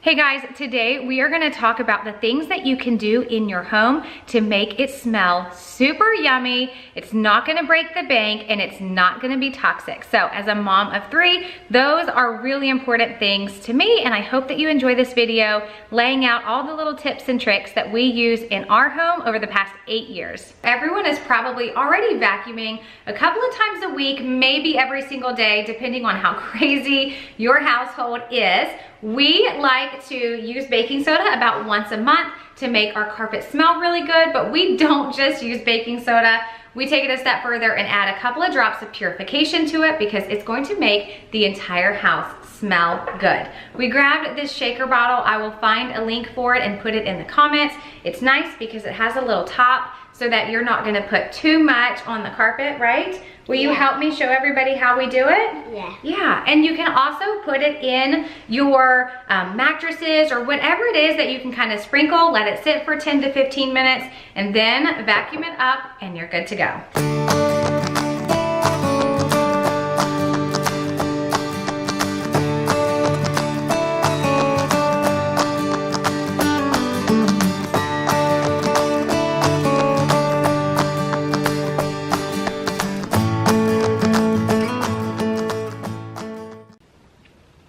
Hey guys, today we are gonna talk about the things that you can do in your home to make it smell super yummy. It's not gonna break the bank and it's not gonna be toxic. So as a mom of 3, those are really important things to me, and I hope that you enjoy this video laying out all the little tips and tricks that we use in our home over the past 8 years. Everyone is probably already vacuuming a couple of times a week, maybe every single day, depending on how crazy your household is. We like to use baking soda about once a month to make our carpet smell really good, but we don't just use baking soda. We take it a step further and add a couple of drops of purification to it because it's going to make the entire house smell good. We grabbed this shaker bottle. I will find a link for it and put it in the comments. It's nice because it has a little top so that you're not gonna put too much on the carpet, right? Will you help me show everybody how we do it? Yeah. Yeah, and you can also put it in your mattresses or whatever it is that you can kind of sprinkle, let it sit for 10 to 15 minutes, and then vacuum it up and you're good to go.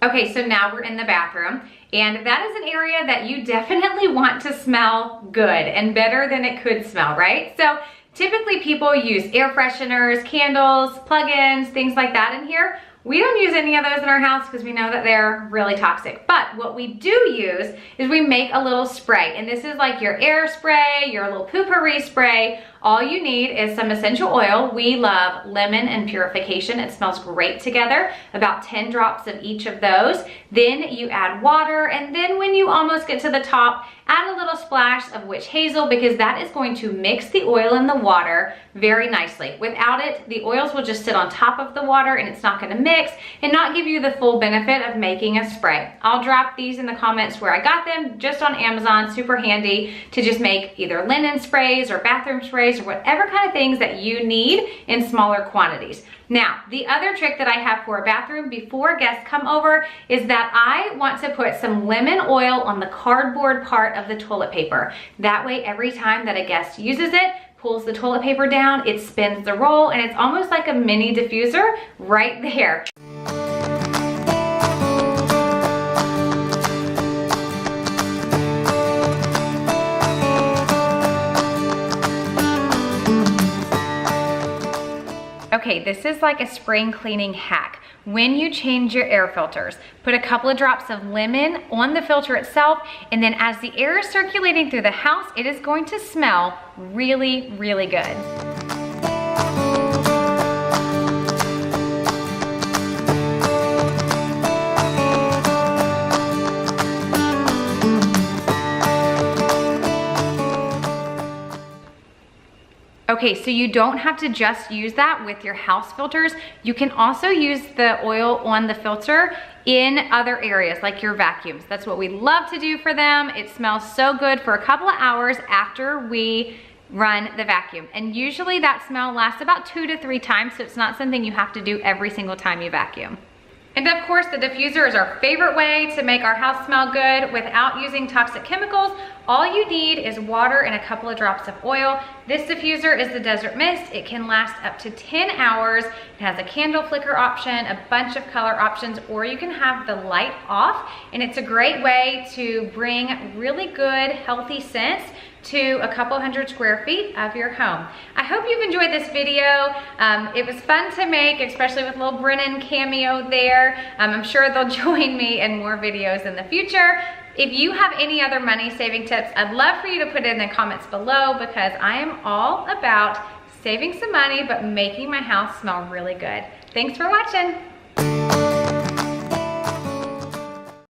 Okay, so now we're in the bathroom, and that is an area that you definitely want to smell good and better than it could smell, right? So typically people use air fresheners, candles, plug-ins, things like that in here. We don't use any of those in our house because we know that they're really toxic. But what we do use is we make a little spray. And this is like your air spray, your little poo-pourri spray. All you need is some essential oil. We love lemon and purification. It smells great together. About 10 drops of each of those. Then you add water, and then when you almost get to the top, add a little splash of witch hazel because that is going to mix the oil and the water very nicely. Without it, the oils will just sit on top of the water and it's not gonna mix and not give you the full benefit of making a spray. I'll drop these in the comments where I got them, just on Amazon, super handy to just make either linen sprays or bathroom sprays or whatever kind of things that you need in smaller quantities. Now, the other trick that I have for a bathroom before guests come over is that I want to put some lemon oil on the cardboard part of the toilet paper. That way, every time that a guest uses it, pulls the toilet paper down, it spins the roll, and it's almost like a mini diffuser right there. Okay, this is like a spring cleaning hack. When you change your air filters, put a couple of drops of lemon on the filter itself, and then as the air is circulating through the house, it is going to smell really, really good. Okay, so you don't have to just use that with your house filters. You can also use the oil on the filter in other areas like your vacuums. That's what we love to do for them. It smells so good for a couple of hours after we run the vacuum. And usually that smell lasts about 2 to 3 times, so it's not something you have to do every single time you vacuum. And of course, the diffuser is our favorite way to make our house smell good without using toxic chemicals. All you need is water and a couple of drops of oil. This diffuser is the Desert Mist. It can last up to 10 hours. It has a candle flicker option, a bunch of color options, or you can have the light off. And it's a great way to bring really good, healthy scents to a couple hundred square feet of your home. I hope you've enjoyed this video. It was fun to make, especially with little Brennan cameo there. I'm sure they'll join me in more videos in the future. If you have any other money saving tips, I'd love for you to put it in the comments below because I am all about saving some money but making my house smell really good. Thanks for watching.